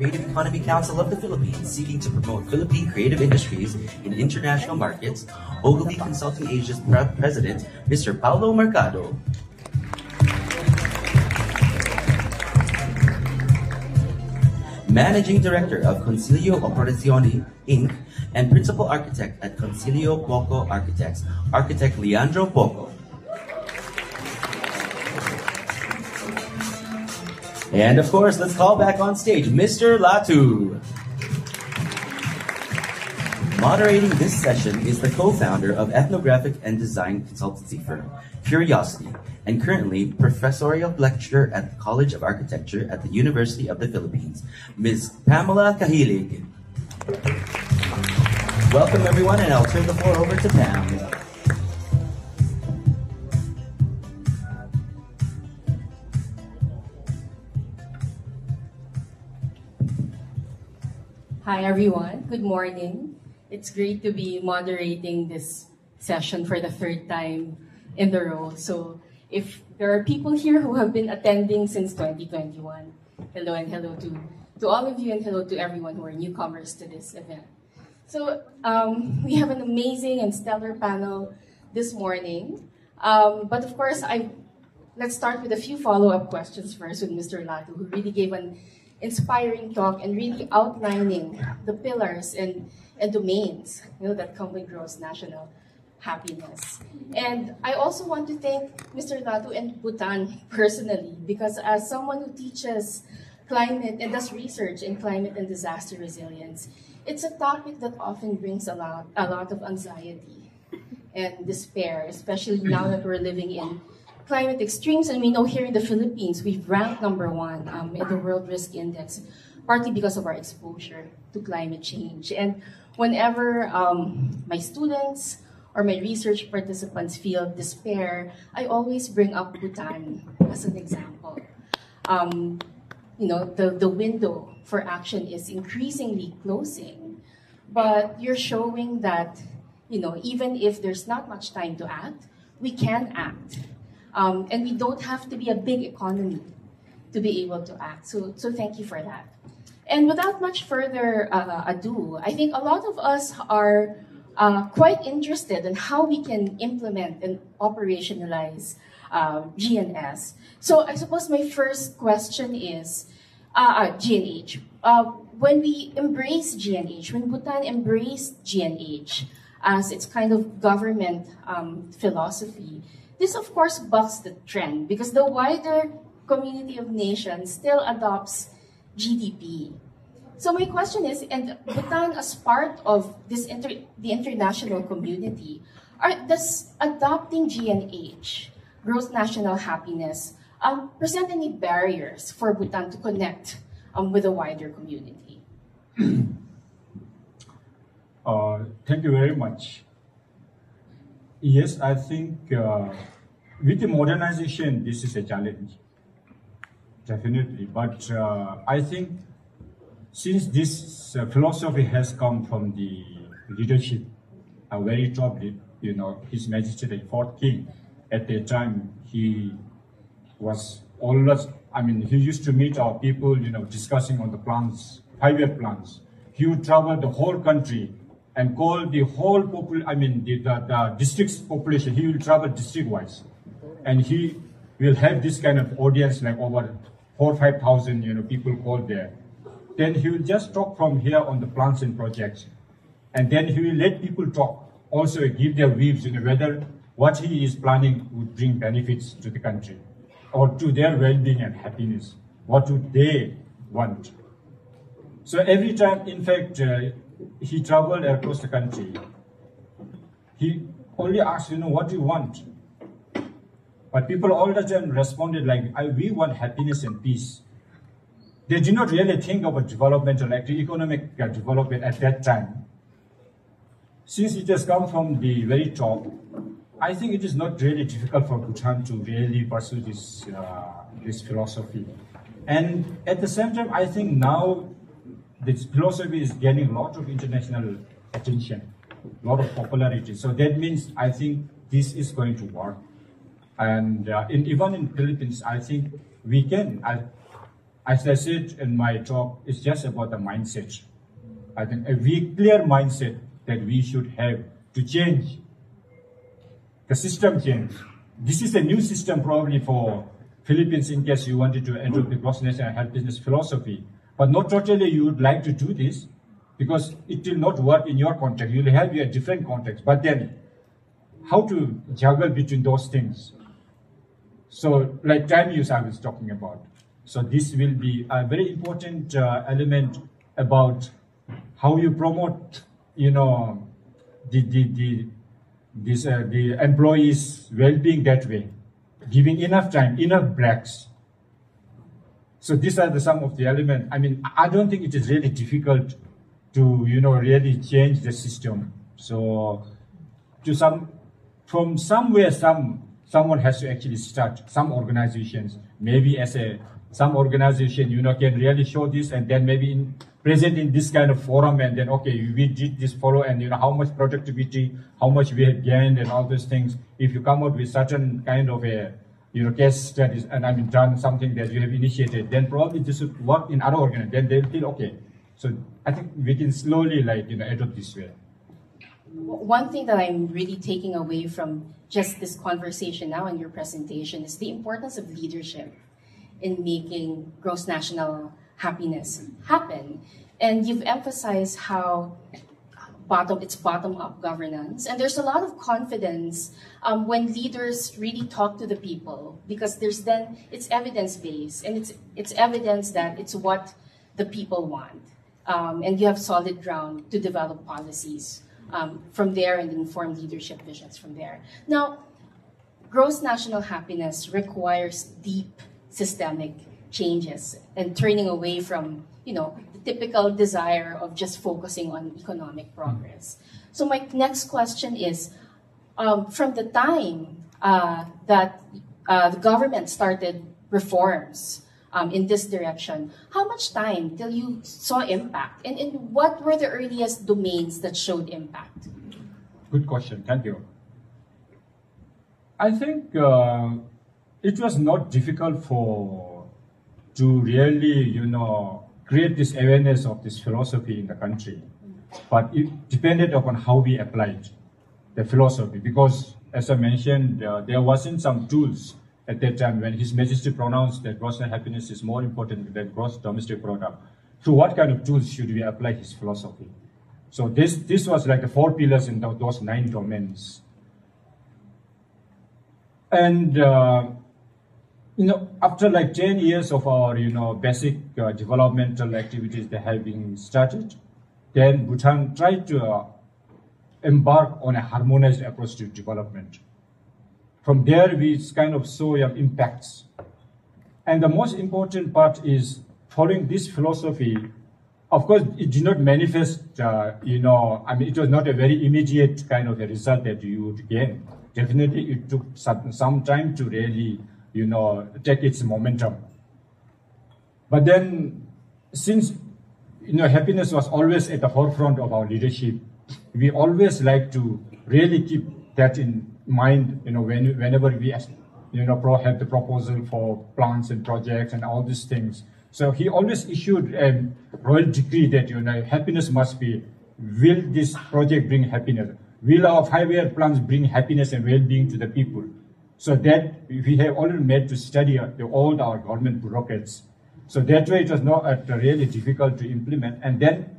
Creative Economy Council of the Philippines, seeking to promote Philippine creative industries in international markets, Ogilvy Consulting Asia's President, Mr. Paulo Mercado. Managing Director of Concilio Operazioni, Inc., and Principal Architect at Concilio Poco Architects, Architect Leandro Poco. And of course, let's call back on stage Mr. Lhatu. Moderating this session is the co-founder of ethnographic and design consultancy firm, Curiosity, and currently professorial lecturer at the College of Architecture at the University of the Philippines, Ms. Pamela Cahilig. Welcome everyone, and I'll turn the floor over to Pam. Hi everyone, good morning. It's great to be moderating this session for the third time in the row. So if there are people here who have been attending since 2021, hello and hello to all of you, and hello to everyone who are newcomers to this event. So we have an amazing and stellar panel this morning. But of course, let's start with a few follow-up questions first with Mr. Lhatu, who really gave an inspiring talk and really outlining the pillars and domains that come with gross national happiness. And I also want to thank Mr. Lhatu and Bhutan personally, because as someone who teaches climate and does research in climate and disaster resilience, it's a topic that often brings a lot of anxiety and despair, especially now that we're living in climate extremes. And we know here in the Philippines, we've ranked #1 in the World Risk Index, partly because of our exposure to climate change. And whenever my students or my research participants feel despair, I always bring up Bhutan as an example. The window for action is increasingly closing, but you're showing that, even if there's not much time to act, we can act. And we don't have to be a big economy to be able to act. So thank you for that. And without much further ado, I think a lot of us are quite interested in how we can implement and operationalize GNS. So I suppose my first question is GNH. When we embrace GNH, when Bhutan embraced GNH as its kind of government philosophy, this, of course, bucks the trend because the wider community of nations still adopts GDP. So my question is, and Bhutan as part of this the international community, does adopting GNH, gross national happiness, present any barriers for Bhutan to connect with the wider community? Thank you very much. Yes, I think with the modernization, this is a challenge, definitely. But I think since this philosophy has come from the leadership, a very top, His Majesty the Fourth King, at the time he was always, he used to meet our people, discussing on the plans, 5-year plans. He would travel the whole country and call the whole the district's population. He will travel district-wise, and he will have this kind of audience, like over 4,000 or 5,000, people called there. Then he will just talk from here on the plans and projects, and then he will let people talk, also give their views, whether what he is planning would bring benefits to the country or to their well-being and happiness. What would they want? So every time, in fact, he traveled across the country, he only asked, what do you want? But people all the time responded like, we want happiness and peace. They did not really think about development or economic development at that time. Since it has come from the very top, I think it is not really difficult for Bhutan to really pursue this, this philosophy. And at the same time, I think now this philosophy is gaining a lot of international attention, a lot of popularity. So that means I think this is going to work. And even in Philippines, I think we can. as I said in my talk, it's just about the mindset. I think a very clear mindset that we should have to change the system change. This is a new system probably for Philippines in case you wanted to adopt the gross national health business philosophy. But not totally you would like to do this because it will not work in your context. You will have a different context. But then how to juggle between those things? So like time use I was talking about. So this will be a very important element about how you promote, you know, the employees' well-being that way, giving enough time, enough breaks. So these are some of the elements. I mean, I don't think it is really difficult to, you know, really change the system. So from somewhere, someone has to actually start. Some organizations, maybe some organization, you know, can really show this, and then maybe present in this kind of forum, and then, okay, we did this follow, and you know, how much productivity, how much we have gained, and all those things. If you come out with certain kind of a, you know, case studies, and I mean, done something that you have initiated, then probably this would work in other organizations. Then they'll feel, okay. So I think we can slowly, like, you know, adopt this way. One thing that I'm really taking away from just this conversation now and your presentation is the importance of leadership in making gross national happiness happen. And you've emphasized how it's bottom-up governance. And there's a lot of confidence when leaders really talk to the people, because it's evidence-based, and it's evidence that it's what the people want. And you have solid ground to develop policies from there and inform leadership visions from there. Now, gross national happiness requires deep systemic changes and turning away from, you know, the typical desire of just focusing on economic progress. So my next question is, from the time that the government started reforms in this direction, how much time till you saw impact? And what were the earliest domains that showed impact? Good question, thank you. I think it was not difficult to really, you know, create this awareness of this philosophy in the country. But it depended upon how we applied the philosophy, because as I mentioned, there wasn't some tools at that time when His Majesty pronounced that gross national happiness is more important than gross domestic product. So what kind of tools should we apply his philosophy? So this was like the 4 pillars in those 9 domains. And you know, after like 10 years of our, you know, basic developmental activities that have been started, then Bhutan tried to embark on a harmonized approach to development. From there, we kind of saw impacts. And the most important part is following this philosophy. Of course, it did not manifest, you know, I mean, it was not a very immediate kind of a result that you would gain. Definitely, it took some time to really, you know, take its momentum. But then, since, you know, happiness was always at the forefront of our leadership, we always like to really keep that in mind, you know, whenever we, you know, have the proposal for plans and projects and all these things. So he always issued a royal decree that, you know, happiness must be, will this project bring happiness? Will our 5-year plans bring happiness and well-being to the people? So that we have already made to study all our government bureaucrats. So that way it was not really difficult to implement. And then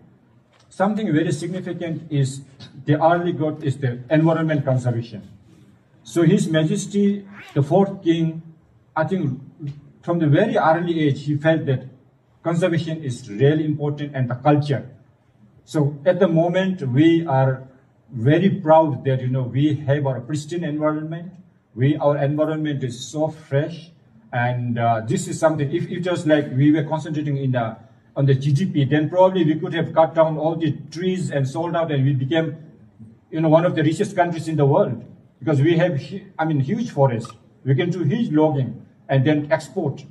something very significant is the early got is the environment conservation. So His Majesty, the 4th King, I think from the very early age, he felt that conservation is really important, and the culture. So at the moment, we are very proud that, you know, we have our pristine environment. Our environment is so fresh, and this is something, if it was like we were concentrating on the GDP, then probably we could have cut down all the trees and sold out, and we became, you know, one of the richest countries in the world, because we have, I mean, huge forests. We can do huge logging and then export.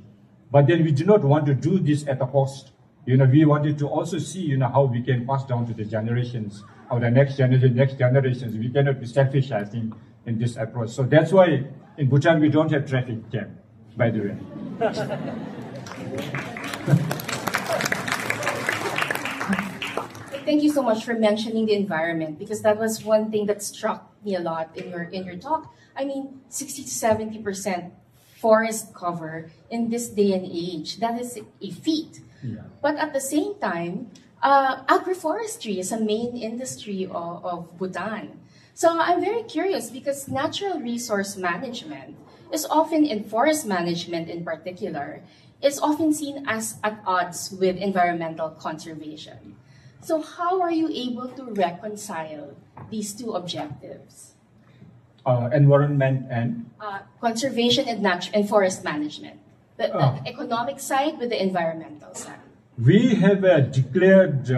But then we do not want to do this at a cost. You know, we wanted to also see, you know, how we can pass down to the generations, or the next generations. We cannot be selfish, I think, in this approach. So that's why in Bhutan we don't have traffic jam, by the way. Thank you so much for mentioning the environment, because that was one thing that struck me a lot in your talk. I mean, 60 to 70% forest cover in this day and age, that is a feat. Yeah. But at the same time, agroforestry is a main industry of Bhutan. So I'm very curious, because natural resource management is often, in forest management in particular, is often seen as at odds with environmental conservation. So how are you able to reconcile these two objectives? Environment and? Conservation and forest management. The economic side with the environmental side. We have declared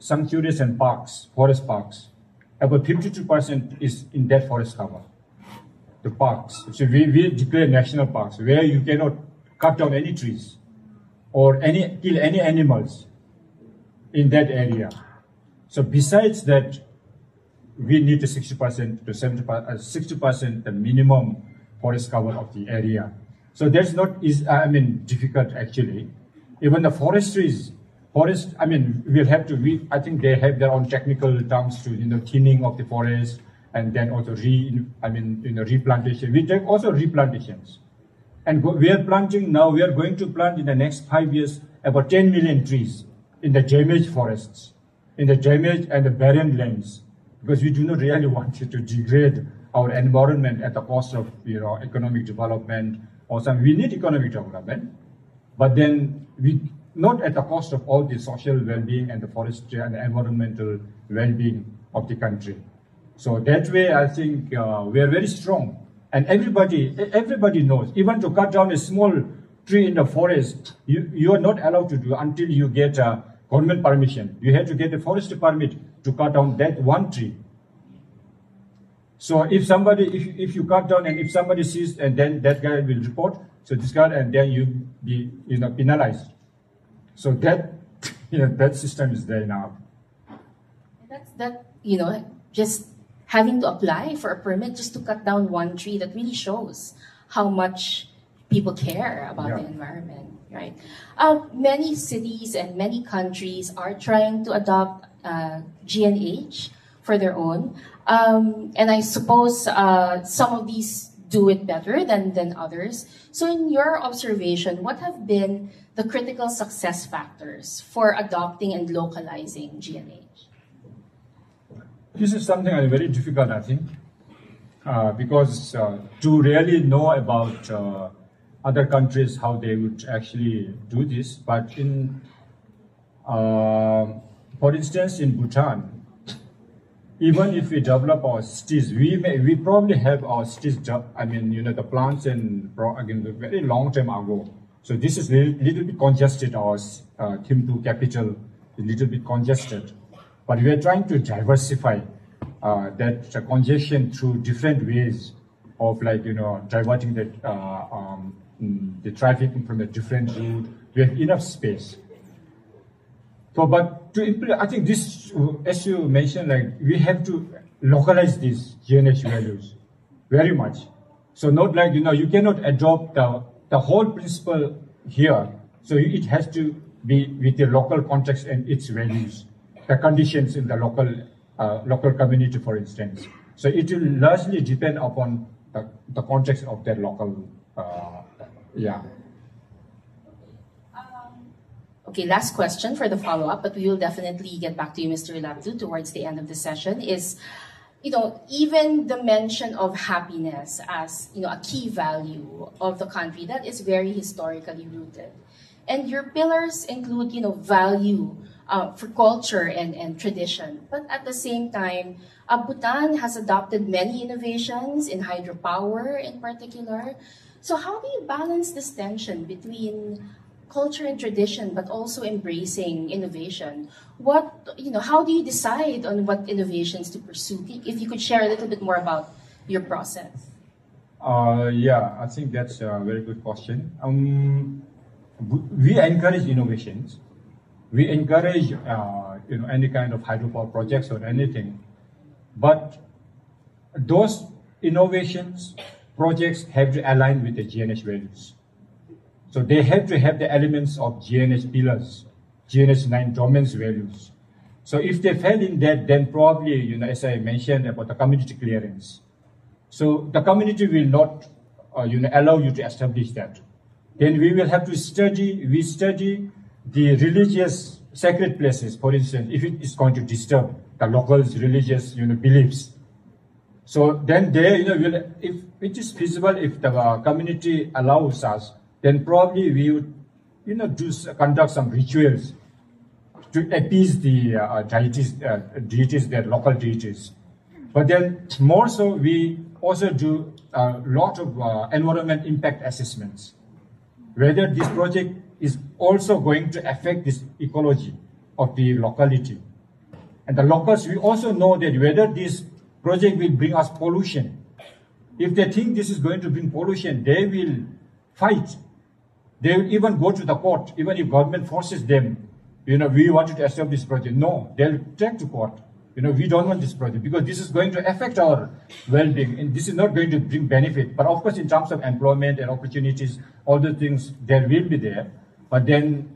sanctuaries and parks, forest parks. About 52% is in that forest cover. The parks. So we declare national parks where you cannot cut down any trees or kill any animals in that area. So besides that, we need a 60% to 60% the minimum forest cover of the area. So that's not difficult actually. Even the we'll have to. I think they have their own technical terms to thinning of the forest, and then also replantation. We take also replantations, and we are planting now. We are going to plant in the next 5 years about 10 million trees in the damaged forests, in the damaged and the barren lands, because we do not really want to degrade our environment at the cost of economic development or some. We need economic development, but then not at the cost of all the social well-being and the forestry and the environmental well-being of the country. So that way, I think we are very strong, and everybody knows. Even to cut down a small tree in the forest, you are not allowed to do until you get a government permission. You have to get a forest permit to cut down that one tree. So if you cut down and if somebody sees, and then that guy will report, so this guy, and then you be penalized. So that that system is there now. Just having to apply for a permit just to cut down one tree, that really shows how much people care about the environment, right? Many cities and many countries are trying to adopt GNH for their own, and I suppose some of these do it better than others. So in your observation, what have been the critical success factors for adopting and localizing GNH? This is something very difficult, I think, because to really know about other countries, how they would actually do this. But for instance, in Bhutan, even if we develop our cities, we probably have our cities. The plants and very long time ago. So this is little bit congested. Our Thimphu capital is little bit congested, but we are trying to diversify that congestion through different ways of diverting the traffic from a different route. We have enough space. So, but to implement, I think this, as you mentioned, we have to localize these GNH values very much. So not you cannot adopt the whole principle here. So it has to be with the local context and its values, the conditions in the local community, for instance. So it will largely depend upon the context of their local, Okay, last question for the follow-up, but we will definitely get back to you, Mr. Lhatu, towards the end of the session, is, even the mention of happiness as, a key value of the country, that is very historically rooted. And your pillars include, value for culture and tradition. But at the same time, Bhutan has adopted many innovations in hydropower in particular. So how do you balance this tension between culture and tradition, but also embracing innovation? How do you decide on what innovations to pursue? If you could share a little bit more about your process. I think that's a very good question. We encourage innovations. We encourage, any kind of hydropower projects or anything. But those innovations, projects have to align with the GNH values. So they have to have the elements of GNH pillars, GNH 9 domains values. So if they fail in that, then probably, you know, as I mentioned about the community clearance. So the community will not, allow you to establish that. Then we will have to study the religious sacred places, for instance, if it is going to disturb the locals' religious, beliefs. So then there, if it is feasible, if the community allows us, then probably we would, conduct some rituals to appease the deities, their local deities. But then more so, we also do a lot of environment impact assessments. Whether this project is also going to affect this ecology of the locality. And the locals, we also know that whether this project will bring us pollution. If they think this is going to bring pollution, they will fight. They will even go to the court, even if government forces them, we wanted to establish this project. No, they'll take to court. We don't want this project because this is going to affect our well-being and this is not going to bring benefit. But of course, in terms of employment and opportunities, all the things, there will be there. But then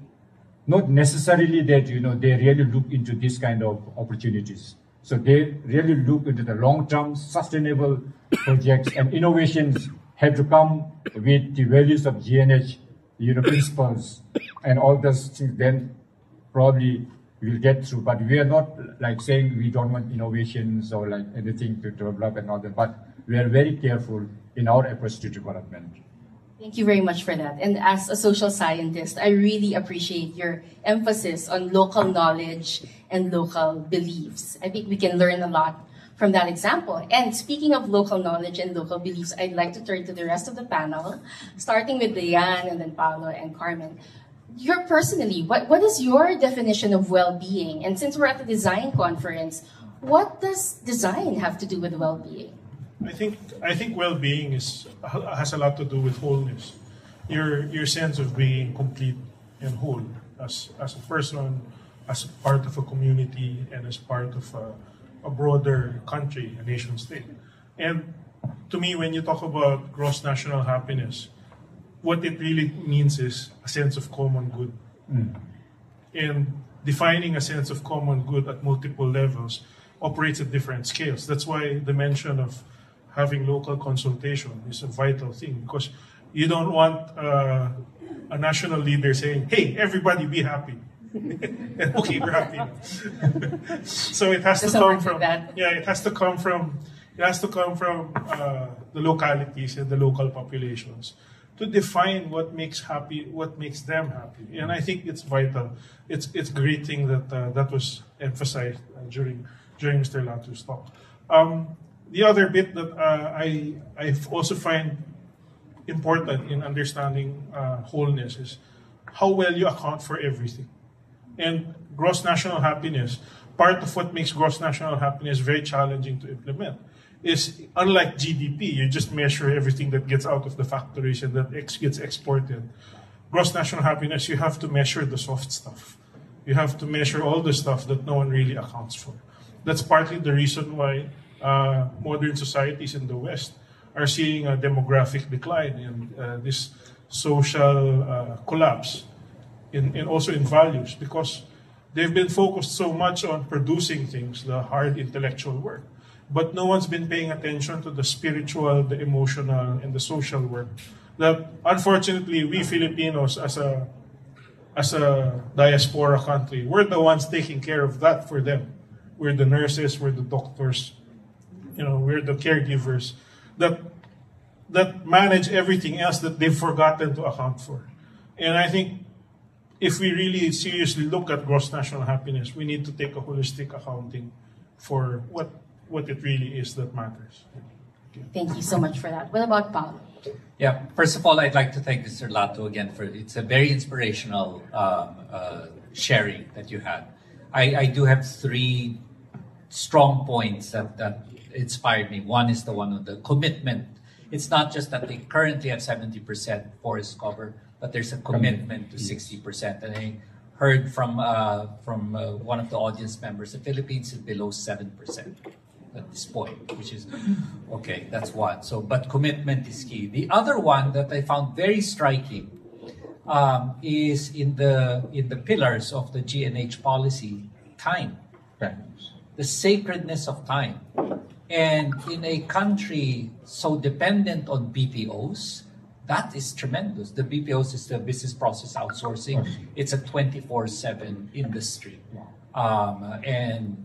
not necessarily that, they really look into this kind of opportunities. So they really look into the long-term sustainable projects, and innovations have to come with the values of GNH, principles and all those things. Then probably we'll get through. But we are not like saying we don't want innovations or like anything to develop and all that. But we are very careful in our approach to development. Thank you very much for that. And as a social scientist, I really appreciate your emphasis on local knowledge and local beliefs. I think we can learn a lot from that example. And speaking of local knowledge and local beliefs, I'd like to turn to the rest of the panel, starting with Diane and then Paolo and Carmen. Personally, what is your definition of well-being? And since we're at the design conference, what does design have to do with well-being? I think well-being has a lot to do with wholeness. Your sense of being complete and whole as a person, as part of a community, and as part of a broader country, a nation state. And to me, when you talk about gross national happiness, what it really means is a sense of common good. And defining a sense of common good at multiple levels operates at different scales. That's why the mention of having local consultation is a vital thing, because you don't want a national leader saying, "Hey, everybody be happy." And okay, we're happy now. So it has to come from it has to come from the localities and the local populations to define what makes them happy. And I think it's vital. It's a great thing that that was emphasized during Mr. Lhatu's talk. The other bit that I also find important in understanding wholeness is how well you account for everything. And gross national happiness, part of what makes gross national happiness very challenging to implement is, unlike GDP, you just measure everything that gets out of the factories and that gets exported. Gross national happiness, you have to measure the soft stuff. You have to measure all the stuff that no one really accounts for. That's partly the reason why modern societies in the West are seeing a demographic decline and this social collapse in also in values, because they've been focused so much on producing things, the hard intellectual work, but no one's been paying attention to the spiritual, the emotional, and the social work that unfortunately we Filipinos as a diaspora country, we're the ones taking care of that for them. We're the nurses, we're the doctors, we're the caregivers that manage everything else that they've forgotten to account for. And I think if we really seriously look at gross national happiness, we need to take a holistic accounting for what it really is that matters. Thank you so much for that. What about Paolo? Yeah, first of all, I'd like to thank Mr. Lhatu again for it's a very inspirational sharing that you had. I do have three strong points that inspired me. One is the one of the commitment. It's not just that they currently have 70% forest cover, but there's a commitment to 60%. And I heard from one of the audience members, the Philippines is below 7% at this point, which is okay. That's one. So, but commitment is key. The other one that I found very striking is in the pillars of the GNH policy, time, the sacredness of time. And in a country so dependent on BPOs, that is tremendous. The BPOs is the business process outsourcing. It's a 24/7 industry, and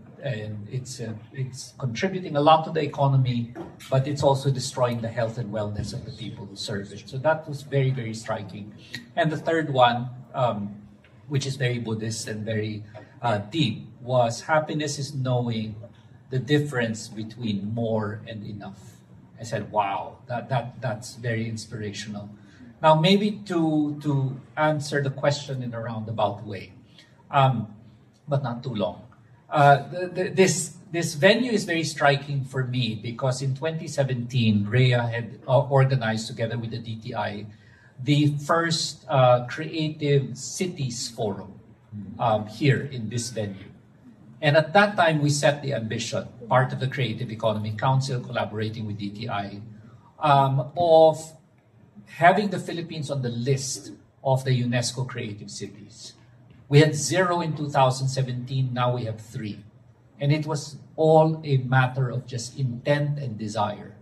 it's contributing a lot to the economy, but it's also destroying the health and wellness of the people who serve it. So that was very, very striking. And the third one, which is very Buddhist and very deep, was happiness is knowing the difference between more and enough. I said, wow, that's very inspirational. Now, maybe to answer the question in a roundabout way, but not too long. This venue is very striking for me because in 2017, Rhea had organized together with the DTI the first Creative Cities Forum here in this venue. And at that time, we set the ambition, part of the Creative Economy Council, collaborating with DTI, of having the Philippines on the list of the UNESCO Creative Cities. We had 0 in 2017, now we have 3. And it was all a matter of just intent and desire.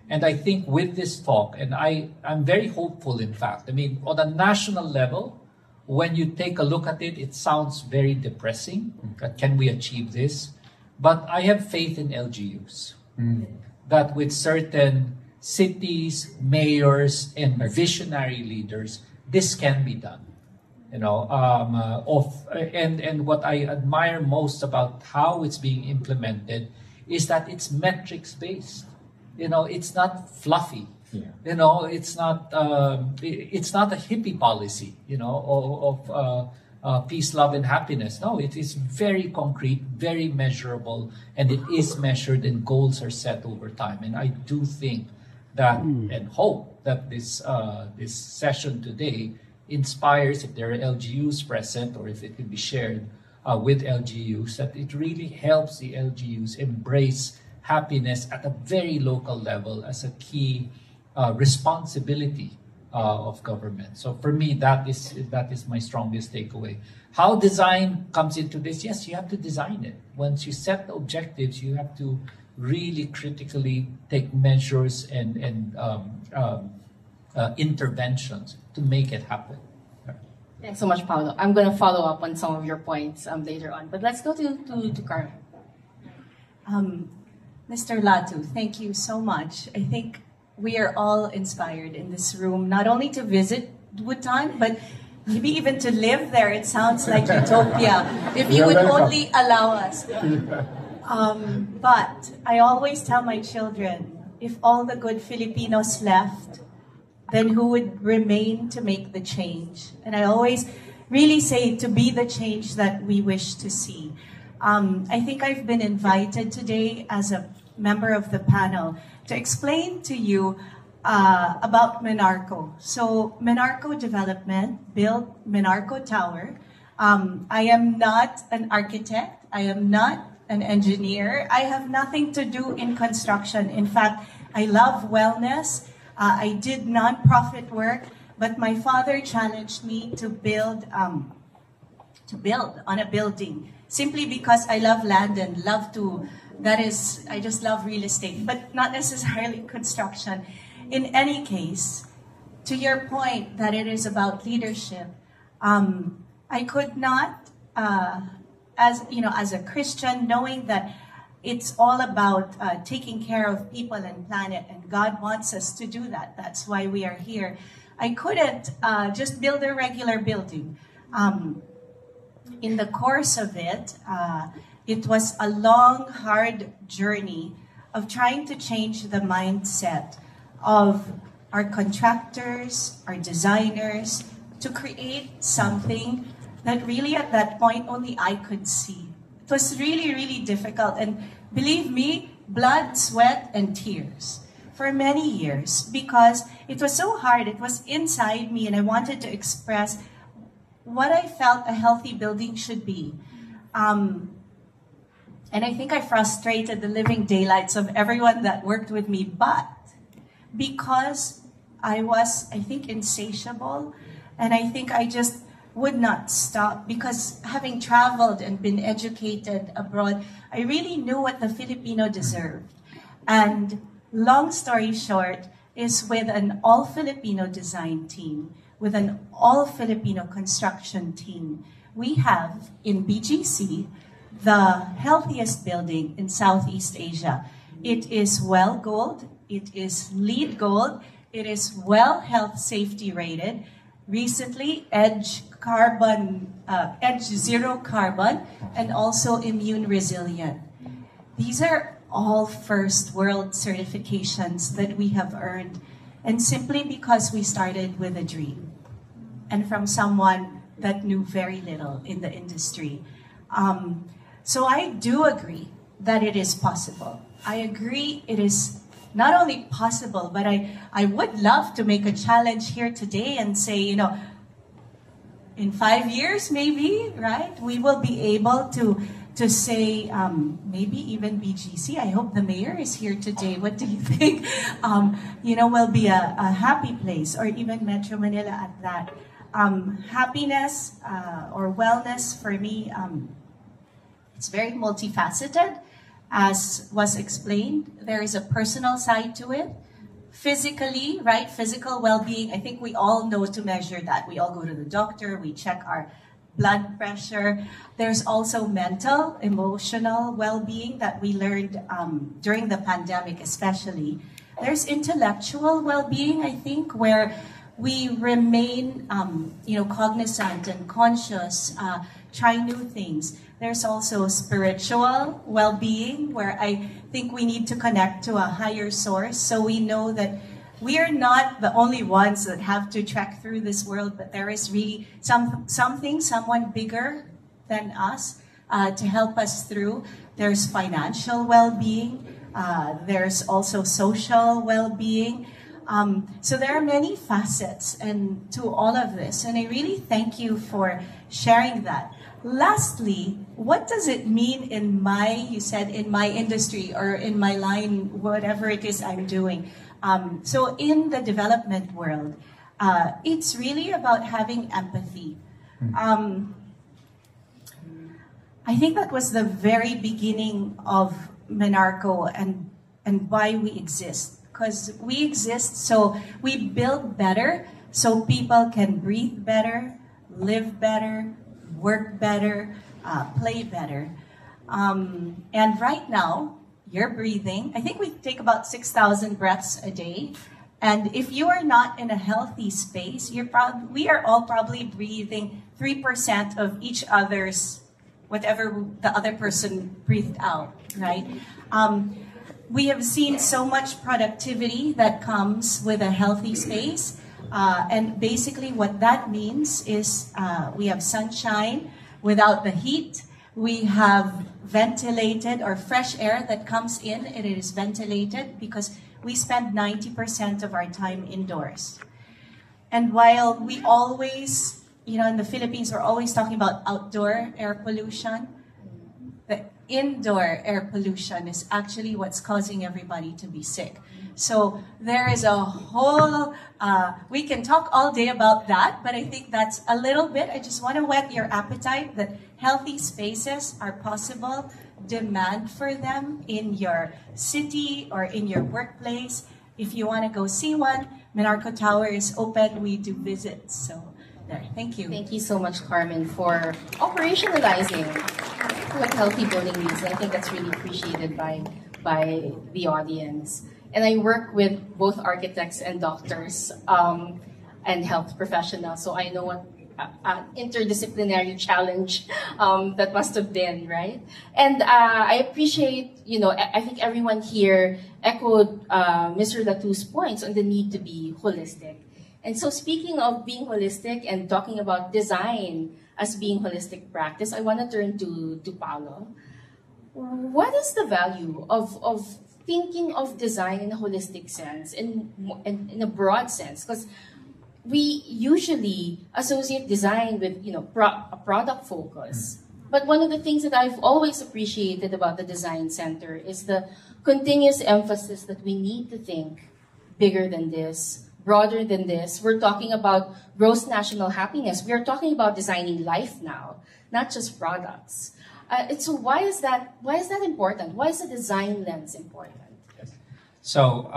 And I think with this talk, and I'm very hopeful, in fact, I mean, on a national level, when you take a look at it, it sounds very depressing. Can we achieve this? But I have faith in LGUs. That with certain cities, mayors, and visionary leaders, this can be done. You know, and what I admire most about how it's being implemented is that it's metrics based. You know, it's not fluffy. Yeah. You know, it's not a hippie policy, you know, of peace, love, and happiness. No, it is very concrete, very measurable, and it is measured, and goals are set over time. And I do think that and hope that this session today inspires, if there are LGUs present or if it can be shared with LGUs, that it really helps the LGUs embrace happiness at a very local level as a key responsibility of government. So for me, that is my strongest takeaway. How design comes into this? Yes, you have to design it. Once you set the objectives, you have to really critically take measures and interventions to make it happen. Thanks so much, Paolo. I'm going to follow up on some of your points later on. But let's go to Carmen. Mr. Lhatu, thank you so much. I think we are all inspired in this room, not only to visit Bhutan, but maybe even to live there. It sounds like utopia, if you would only allow us. But I always tell my children, if all the good Filipinos left, then who would remain to make the change? And I always really say to be the change that we wish to see. I think I've been invited today as a member of the panel to explain to you about Minarco. So Minarco Development built Minaro Tower. I am not an architect. I am not an engineer. I have nothing to do in construction. In fact, I love wellness. I did nonprofit work, but my father challenged me to build on a building simply because I love land and love to. I just love real estate, but not necessarily construction. In any case, to your point that it is about leadership, I could not, as a Christian, knowing that it's all about taking care of people and planet, and God wants us to do that. That's why we are here. I couldn't just build a regular building. In the course of it, it was a long, hard journey of trying to change the mindset of our contractors, our designers, to create something that really at that point only I could see. It was really, really difficult. And believe me, blood, sweat, and tears for many years because it was so hard. It was inside me and I wanted to express what I felt a healthy building should be. And I think I frustrated the living daylights of everyone that worked with me. But because I was, I think, insatiable And I think I just would not stop, because having traveled and been educated abroad, I really knew what the Filipino deserved. And long story short, is with an all-Filipino design team, with an all-Filipino construction team, we have in BGC the healthiest building in Southeast Asia. It is WELL Gold, it is LEED Gold, it is WELL Health Safety rated, recently Edge Zero Carbon, and also Immune Resilient. These are all first world certifications that we have earned, and simply because we started with a dream and from someone that knew very little in the industry. So I do agree that it is possible. I agree it is not only possible, but I would love to make a challenge here today and say, you know, in 5 years maybe, right, we will be able to say, maybe even BGC, I hope the mayor is here today, what do you think, you know, will be a happy place, or even Metro Manila at that. Happiness or wellness for me, it's very multifaceted, as was explained. There is a personal side to it. Physically, right, physical well-being, I think we all know to measure that. We all go to the doctor, we check our blood pressure. There's also mental, emotional well-being that we learned during the pandemic especially. There's intellectual well-being, I think, where we remain you know, cognizant and conscious, try new things. There's also spiritual well-being, where I think we need to connect to a higher source, so we know that we are not the only ones that have to trek through this world, but there is really someone bigger than us to help us through. There's financial well-being. There's also social well-being. So there are many facets and to all of this, and I really thank you for sharing that. Lastly, what does it mean in my, you said, in my industry or in my line, whatever it is I'm doing? So in the development world, it's really about having empathy. I think that was the very beginning of Minarco and why we exist. Because we exist, so we build better, so people can breathe better, live better, work better, play better. And right now, you're breathing. I think we take about 6,000 breaths a day. And if you are not in a healthy space, we are all probably breathing 3% of each other's, whatever the other person breathed out, right? We have seen so much productivity that comes with a healthy space. And basically what that means is we have sunshine without the heat. We have ventilated or fresh air that comes in, and it is ventilated because we spend 90% of our time indoors. And while we always, you know, in the Philippines, we're always talking about outdoor air pollution, the indoor air pollution is actually what's causing everybody to be sick. So there is a whole, we can talk all day about that, but I think that's a little bit. I just want to whet your appetite that healthy spaces are possible. Demand for them in your city or in your workplace. If you want to go see one, Minaro Tower is open. We do visits. So there, thank you. Thank you so much, Carmen, for operationalizing what healthy building means. And I think that's really appreciated by the audience. And I work with both architects and doctors and health professionals, so I know what interdisciplinary challenge that must have been, right? And I appreciate, you know, I think everyone here echoed Mr. Lhatu's points on the need to be holistic. And so speaking of being holistic and talking about design as being holistic practice, I want to turn to Paolo. What is the value of thinking of design in a holistic sense, in a broad sense? Because we usually associate design with, you know, a product focus. But one of the things that I've always appreciated about the Design Center is the continuous emphasis that we need to think bigger than this, broader than this. We're talking about gross national happiness. We are talking about designing life now, not just products. So why is that important? Why is the design lens important? So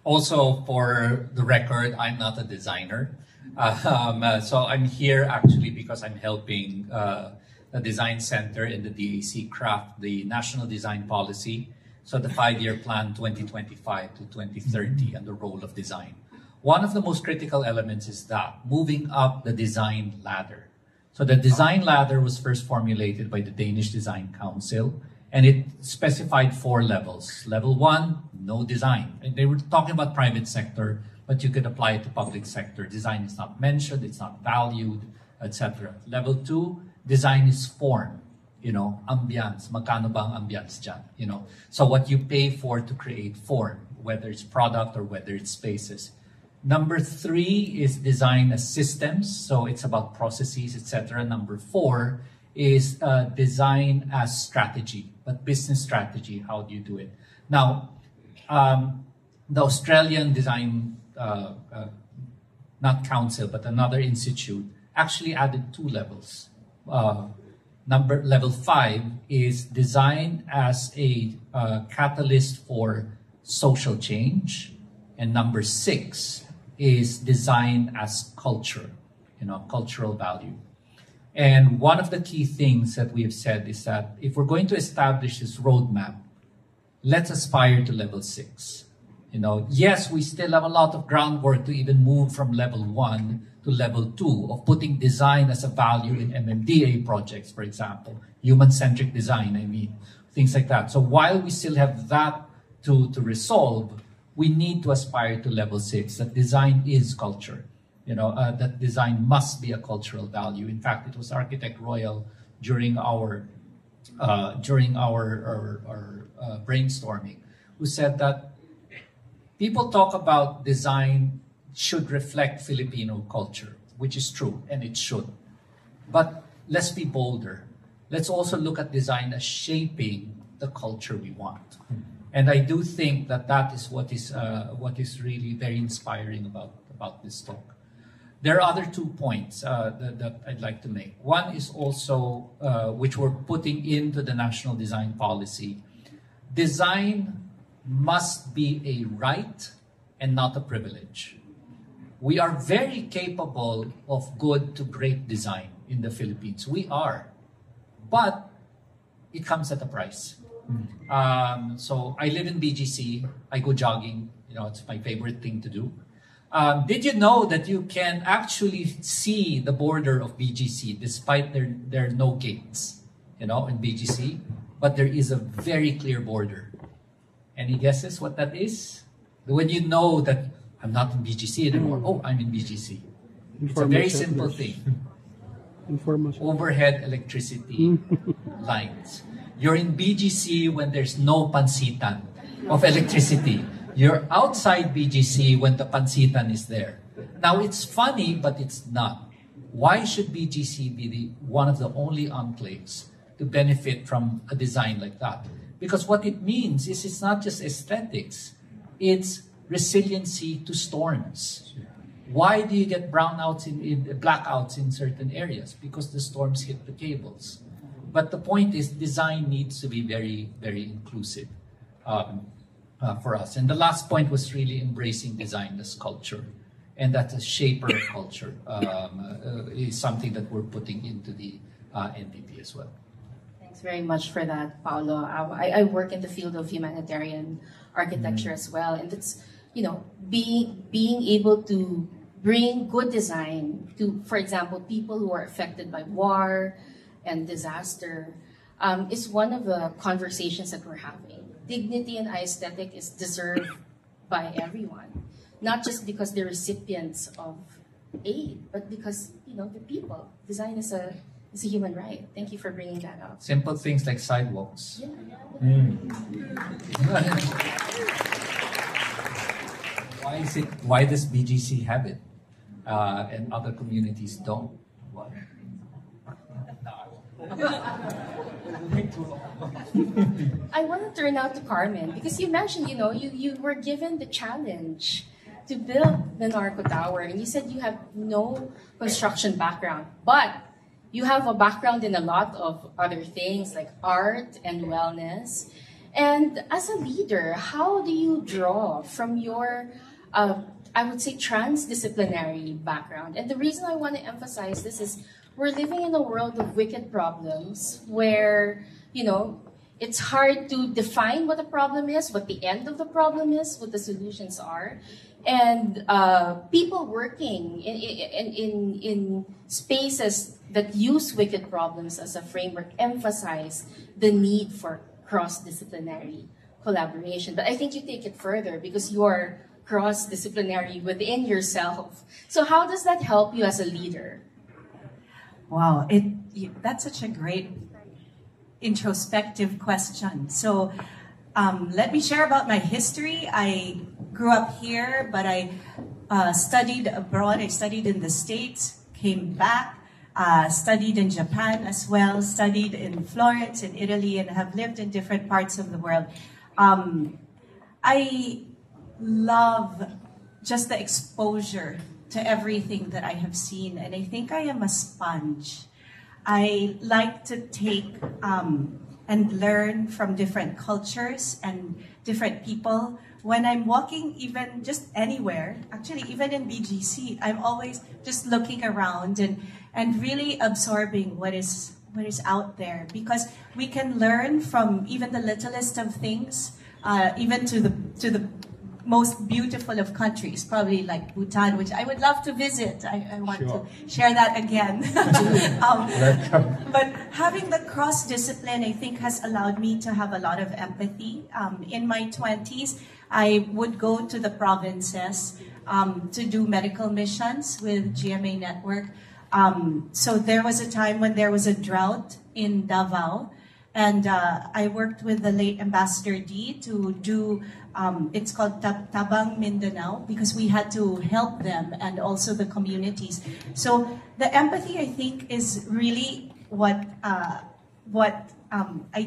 also for the record, I'm not a designer. So I'm here actually because I'm helping the Design Center in the DAC craft the National Design Policy. So the 5-year plan 2025 to 2030 and the role of design. One of the most critical elements is that moving up the design ladder. So the design ladder was first formulated by the Danish Design Council, and it specified 4 levels. Level 1, no design. And they were talking about private sector, but you could apply it to public sector. Design is not mentioned, it's not valued, etc. Level 2, design is form. Ambience, magkano ba ang ambience dyan? So what you pay for to create form, whether it's product or whether it's spaces. Number 3 is design as systems, so it's about processes, etc. Number 4 is design as strategy, but business strategy, how do you do it? Now, the Australian Design, not council, but another institute, actually added 2 levels. Level 5 is design as a catalyst for social change, and number 6 is design as culture, cultural value. And one of the key things that we have said is that if we're going to establish this roadmap, let's aspire to level 6. Yes, we still have a lot of groundwork to even move from level 1 to level 2 of putting design as a value in MMDA projects, for example, human-centric design, things like that. So while we still have that to resolve, we need to aspire to level 6, that design is culture. That design must be a cultural value. In fact, it was Architect Royal during our brainstorming who said that people talk about design should reflect Filipino culture, which is true, and it should. But let's be bolder. Let's also look at design as shaping the culture we want. And I do think that is what is really very inspiring about this talk. There are other 2 points that I'd like to make. One is also, which we're putting into the National Design Policy. Design must be a right and not a privilege. We are very capable of good to great design in the Philippines. We are. But it comes at a price. So I live in BGC. I go jogging. It's my favorite thing to do. Did you know that you can actually see the border of BGC despite there are no gates, in BGC? But there is a very clear border. Any guesses what that is? When you know that I'm not in BGC anymore. Oh, I'm in BGC. It's a very simple thing. Overhead electricity lines. You're in BGC when there's no pansitan of electricity. You're outside BGC when the pansitan is there. Now, it's funny, but it's not. Why should BGC be one of the only enclaves to benefit from a design like that? Because what it means is it's not just aesthetics. It's resiliency to storms. Why do you get blackouts in certain areas? Because the storms hit the cables. But the point is, design needs to be very, very inclusive for us. And the last point was really embracing design as culture. And that a shaper of culture is something that we're putting into the NDP as well. Thanks very much for that, Paolo. I work in the field of humanitarian architecture as well, and it's being able to bring good design to, for example, people who are affected by war and disaster is one of the conversations that we're having. Dignity and aesthetic is deserved by everyone, not just because they're recipients of aid, but because they're people. Design is a human right. Thank you for bringing that up. Simple things like sidewalks. Yeah. Why does BGC have it and other communities don't? What? I want to turn out to Carmen because you mentioned, you were given the challenge to build the Minaro Tower, and you said you have no construction background, but you have a background in a lot of other things like art and wellness. And as a leader, how do you draw from your, I would say, transdisciplinary background? And the reason I want to emphasize this is we're living in a world of wicked problems where, you know, it's hard to define what the problem is, what the end of the problem is, what the solutions are. And people working in spaces that use wicked problems as a framework emphasize the need for cross-disciplinary collaboration. But I think you take it further because you're cross-disciplinary within yourself. So how does that help you as a leader? Wow, that's such a great introspective question. So let me share about my history. I grew up here, but I studied abroad. I studied in the States, came back, studied in Japan as well, studied in Florence, in Italy, and have lived in different parts of the world. I love just the exposure to everything that I have seen, and I think I am a sponge. I like to take and learn from different cultures and different people. When I'm walking even just anywhere, actually even in BGC, I'm always just looking around and really absorbing what is out there, because we can learn from even the littlest of things, even to the most beautiful of countries, probably like Bhutan, which I would love to visit. I want to share that again. But having the cross-discipline, I think, has allowed me to have a lot of empathy. In my 20s, I would go to the provinces to do medical missions with GMA Network. So there was a time when there was a drought in Davao, and I worked with the late Ambassador D to do, it's called Tabang Mindanao, because we had to help them and also the communities. So the empathy, I think, is really what I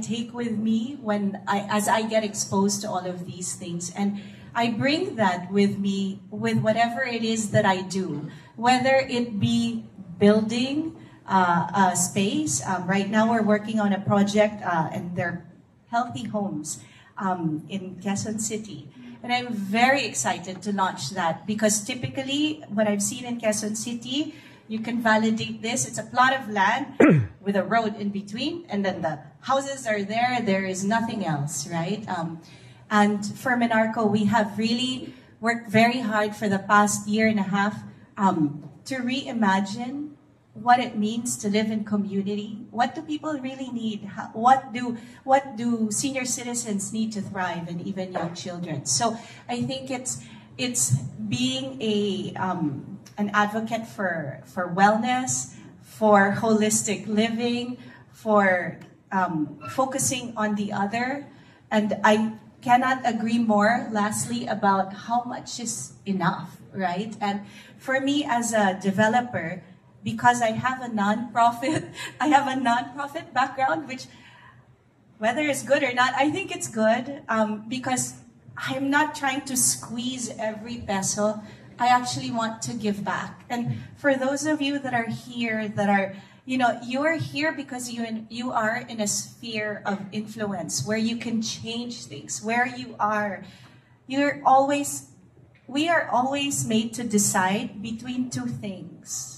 take with me as I get exposed to all of these things. And I bring that with me with whatever it is that I do, whether it be building a space. Right now we're working on a project and they're healthy homes in Quezon City. And I'm very excited to launch that, because typically what I've seen in Quezon City, you can validate this, it's a plot of land with a road in between, and then the houses are there is nothing else, right? And for Minaro, we have really worked very hard for the past year and a half to reimagine what it means to live in community. What do people really need? What do senior citizens need to thrive, and even young children? So I think it's being an advocate for wellness, for holistic living, for focusing on the other. And I cannot agree more, lastly, about how much is enough, right? And for me as a developer, because I have a nonprofit background, which, whether it's good or not, I think it's good, because I'm not trying to squeeze every peso. I actually want to give back. And for those of you that are here, that are, you're here because you are in a sphere of influence where you can change things, where you are. We are always made to decide between two things.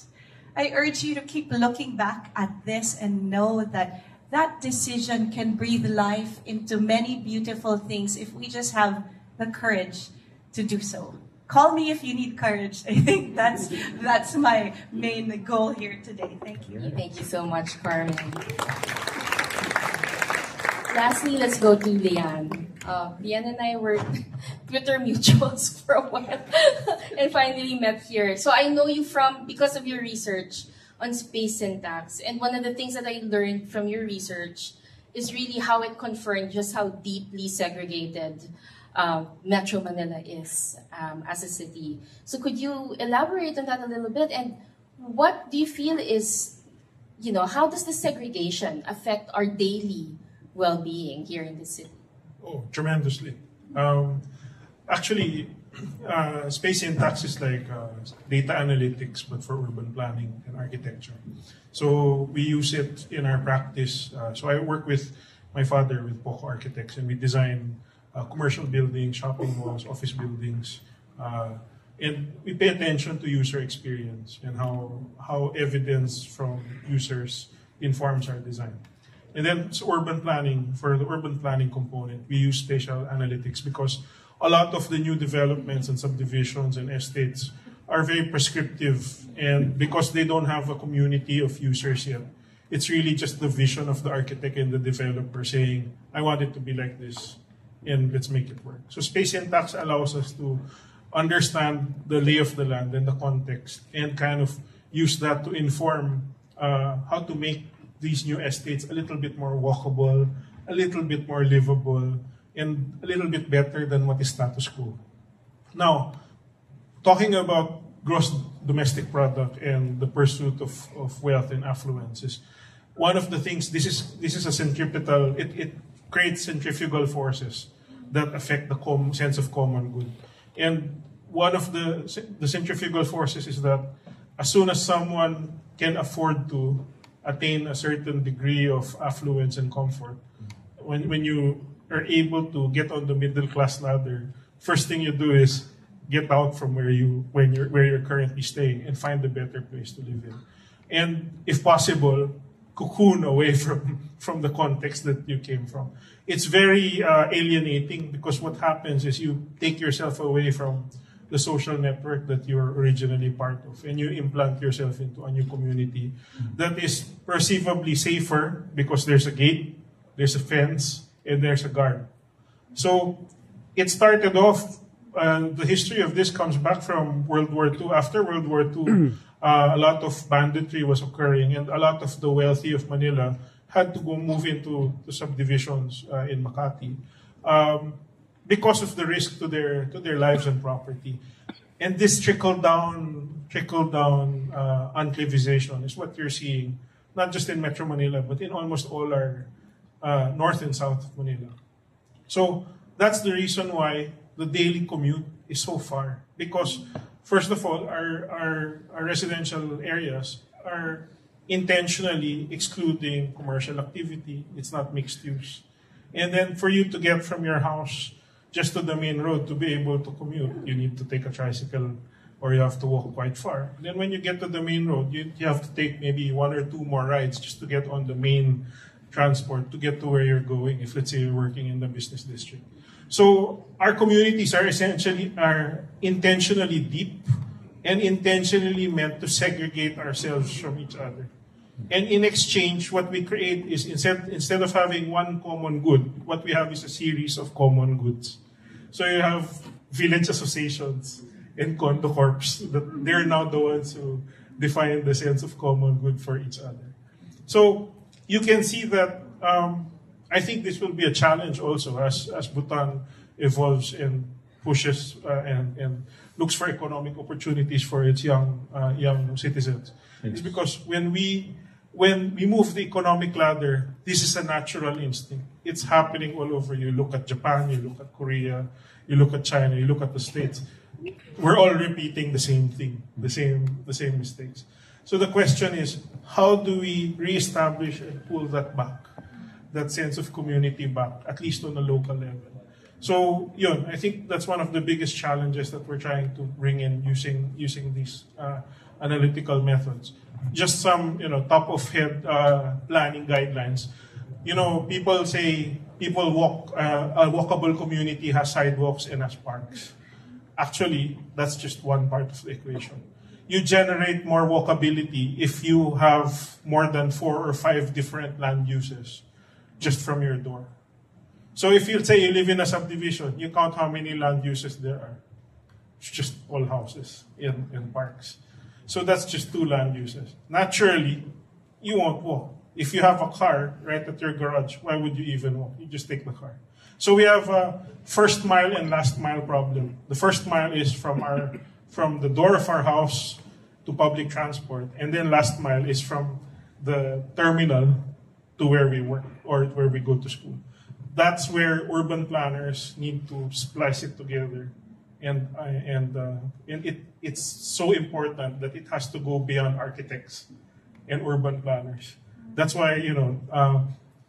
I urge you to keep looking back at this and know that that decision can breathe life into many beautiful things if we just have the courage to do so. Call me if you need courage. I think that's my main goal here today. Thank you. Thank you so much, Carmen. Lastly, let's go to Lian. Lian and I were Twitter mutuals for a while and finally met here. So I know you because of your research on space syntax. And one of the things that I learned from your research is really how it confirmed just how deeply segregated Metro Manila is as a city. So could you elaborate on that a little bit? And what do you feel is, how does the segregation affect our daily well-being here in the city? Oh, tremendously. Actually, space syntax is like data analytics, but for urban planning and architecture. So we use it in our practice. So I work with my father with Poco Architects, and we design commercial buildings, shopping malls, office buildings, and we pay attention to user experience and how evidence from users informs our design. And then it's urban planning. For the urban planning component, we use spatial analytics because a lot of the new developments and subdivisions and estates are very prescriptive, and because they don't have a community of users yet, it's really just the vision of the architect and the developer saying, I want it to be like this, and let's make it work. So space syntax allows us to understand the lay of the land and the context, and kind of use that to inform how to make these new estates a little bit more walkable, a little bit more livable, and a little bit better than what is status quo. Now, talking about gross domestic product and the pursuit of wealth and affluence is one of the things. This is a centripetal. It creates centrifugal forces that affect the sense of common good. And one of the centrifugal forces is that as soon as someone can afford to attain a certain degree of affluence and comfort, when you are able to get on the middle class ladder, first thing you do is get out from where you're currently staying and find a better place to live in, and if possible, cocoon away from the context that you came from. It's very alienating, because what happens is you take yourself away from the social network that you were originally part of, and you implant yourself into a new community that is perceivably safer because there's a gate, there's a fence, and there's a guard. So it started off, the history of this comes back from World War II. After World War II, a lot of banditry was occurring, and a lot of the wealthy of Manila had to go move into the subdivisions in Makati because of the risk to their lives and property. And this trickle down unclavization is what you're seeing, not just in Metro Manila, but in almost all our north and south of Manila. So that's the reason why the daily commute is so far. Because first of all, our residential areas are intentionally excluding commercial activity. It's not mixed use. And then for you to get from your house just to the main road to be able to commute, you need to take a tricycle or you have to walk quite far. Then when you get to the main road, you have to take maybe 1 or 2 more rides just to get on the main transport to get to where you're going, if let's say you're working in the business district. So our communities are intentionally deep and intentionally meant to segregate ourselves from each other. And in exchange, what we create is instead of having one common good, what we have is a series of common goods. So you have village associations and condo corps. They're now the ones who define the sense of common good for each other. So you can see that I think this will be a challenge also as Bhutan evolves and pushes and looks for economic opportunities for its young citizens. It's because when we move the economic ladder, this is a natural instinct. It's happening all over. You look at Japan, you look at Korea, you look at China, you look at the States. We're all repeating the same thing, the same mistakes. So the question is, how do we reestablish and pull that back, that sense of community back, at least on a local level? So, I think that's one of the biggest challenges that we're trying to bring in using these analytical methods. Just some, top of head planning guidelines. People say a walkable community has sidewalks and has parks. Actually, that's just one part of the equation. You generate more walkability if you have more than 4 or 5 different land uses just from your door. So if you say you live in a subdivision, you count how many land uses there are. It's just all houses and parks. So that's just 2 land uses. Naturally, you won't walk. If you have a car right at your garage, why would you even walk? You just take the car. So we have a first mile and last mile problem. The first mile is from the door of our house to public transport, and then last mile is from the terminal to where we work or where we go to school. That's where urban planners need to splice it together it's so important that it has to go beyond architects and urban planners. That's why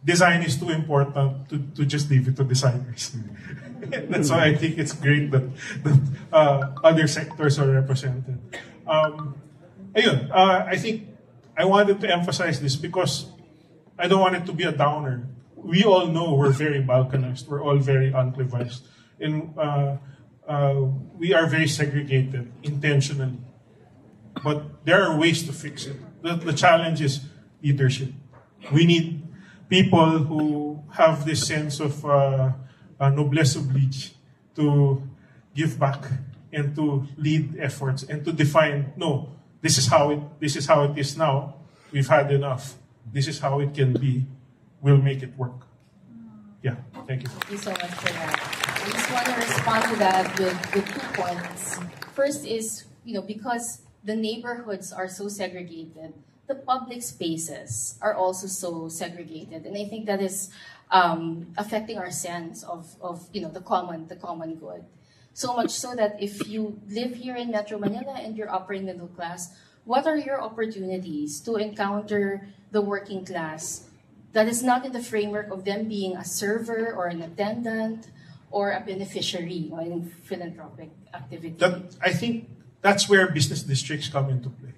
design is too important to just leave it to designers. That's why I think it's great that other sectors are represented. I think I wanted to emphasize this because I don't want it to be a downer. We all know we're very balkanized. We're all very enclavized. And we are very segregated intentionally. But there are ways to fix it. The challenge is leadership. We need people who have this sense of noblesse oblige to give back and to lead efforts and to define, no, this is how it is now. We've had enough. This is how it can be. We'll make it work. Yeah, thank you. Thank you so much for that. I just want to respond to that with 2 points. First is, because the neighborhoods are so segregated, the public spaces are also so segregated, and I think that is affecting our sense of the common good. So much so that if you live here in Metro Manila and you're upper middle class, what are your opportunities to encounter the working class that is not in the framework of them being a server or an attendant or a beneficiary in philanthropic activity? I think that's where business districts come into play.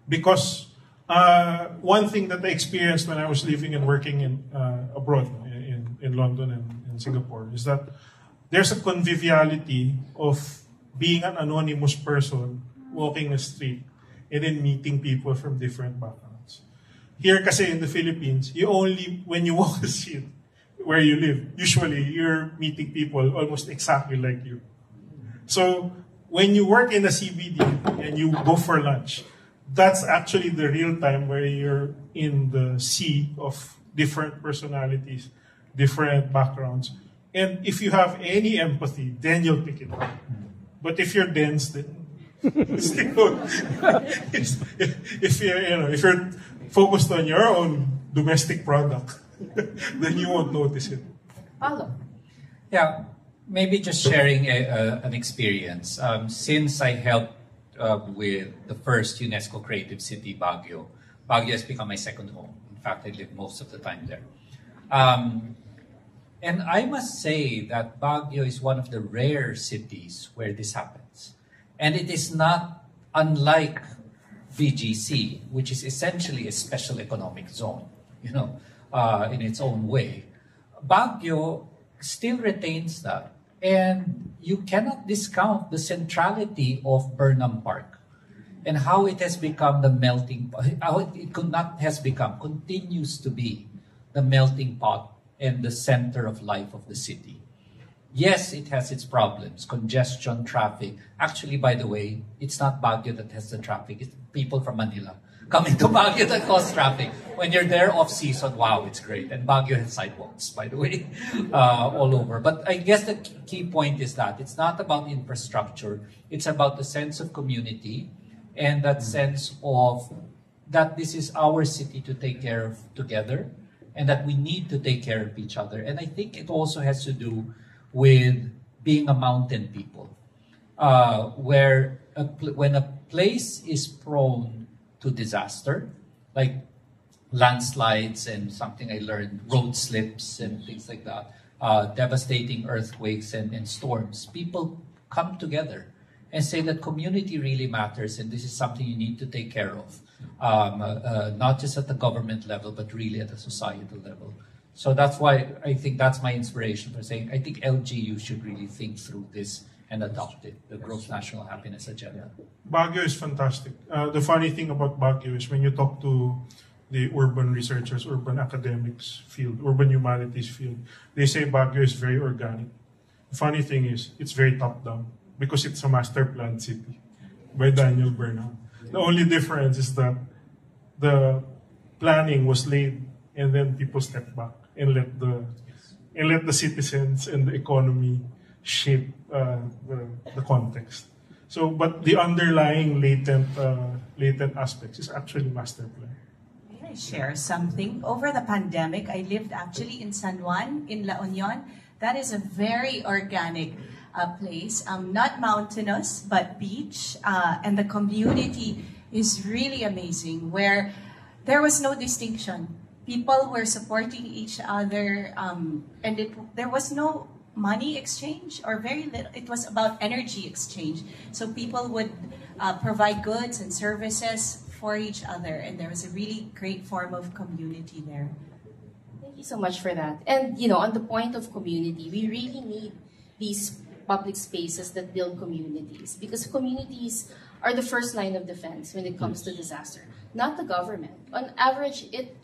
Because one thing that I experienced when I was living and working abroad in London and in Singapore is that there's a conviviality of being an anonymous person walking the street and then meeting people from different backgrounds. Here kasi in the Philippines, when you walk the street where you live, usually you're meeting people almost exactly like you. So when you work in the CBD and you go for lunch, that's actually the real time where you're in the sea of different personalities, different backgrounds. And if you have any empathy, then you'll pick it up. But if you're dense, then if you're focused on your own domestic product, then you won't notice it. Paolo? Yeah, maybe just sharing an experience. Since I helped with the first UNESCO Creative City, Baguio has become my second home. In fact, I live most of the time there. And I must say that Baguio is one of the rare cities where this happens. And it is not unlike BGC, which is essentially a special economic zone, in its own way. Baguio still retains that. And you cannot discount the centrality of Burnham Park and how it has become the melting pot, how it continues to be the melting pot and the center of life of the city. Yes, it has its problems, congestion, traffic. Actually, by the way, it's not Baguio that has the traffic. It's people from Manila coming to Baguio that cause traffic. When you're there off-season, wow, it's great. And Baguio has sidewalks, by the way, all over. But I guess the key point is that it's not about infrastructure. It's about the sense of community and that sense of that this is our city to take care of together and that we need to take care of each other. And I think it also has to do with being a mountain people, where when a place is prone to disaster, like landslides and something I learned, road slips and things like that, devastating earthquakes and storms, people come together and say that community really matters and this is something you need to take care of, not just at the government level, but really at the societal level. So that's why I think that's my inspiration for saying, I think LGU should really think through this and adopt it, the Gross National Happiness Agenda. Baguio is fantastic. The funny thing about Baguio is when you talk to the urban researchers, urban academics field, urban humanities field, they say Baguio is very organic. The funny thing is, it's very top-down because it's a master planned city by Daniel Bernal. The only difference is that the planning was laid and then people stepped back and let the citizens and the economy shape the context. So, but the underlying latent aspects is actually master plan. May I share something? Over the pandemic, I lived actually in San Juan, in La Union. That is a very organic. place, not mountainous, but beach. And the community is really amazing, where there was no distinction. People were supporting each other, and there was no money exchange or very little. It was about energy exchange. So people would provide goods and services for each other, and there was a really great form of community there. Thank you so much for that. And on the point of community, we really need these public spaces that build communities, because communities are the first line of defense when it comes to disaster, not the government. On average, it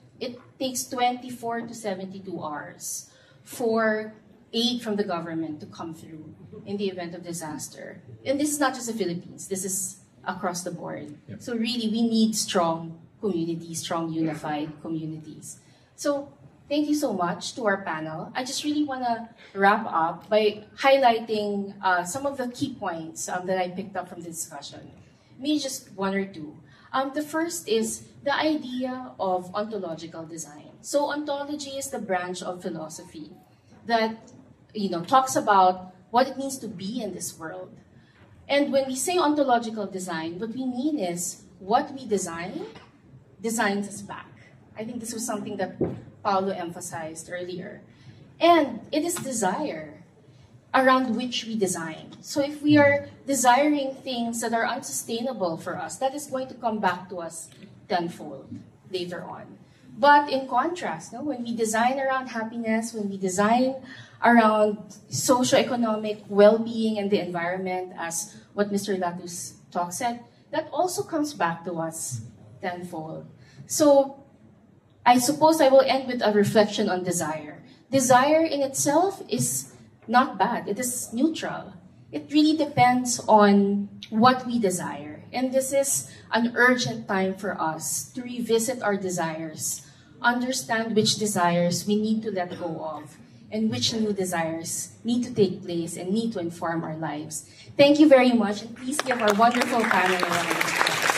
takes 24 to 72 hours for aid from the government to come through in the event of disaster. And this is not just the Philippines, this is across the board. Yep. So really, we need strong communities, strong unified communities. So thank you so much to our panel. I just really want to wrap up by highlighting some of the key points that I picked up from the discussion. Maybe just one or two. The first is the idea of ontological design. So ontology is the branch of philosophy that talks about what it means to be in this world. And when we say ontological design, what we mean is what we design designs us back. I think this was something that Paulo emphasized earlier. And it is desire around which we design. So if we are desiring things that are unsustainable for us, that is going to come back to us tenfold later on. But in contrast, when we design around happiness, when we design around socio-economic well-being and the environment, as what Mr. Lhatu's talk said, that also comes back to us tenfold. So I suppose I will end with a reflection on desire. Desire in itself is not bad. It is neutral. It really depends on what we desire. And this is an urgent time for us to revisit our desires, understand which desires we need to let go of, and which new desires need to take place and need to inform our lives. Thank you very much, and please give our wonderful panel a round of applause.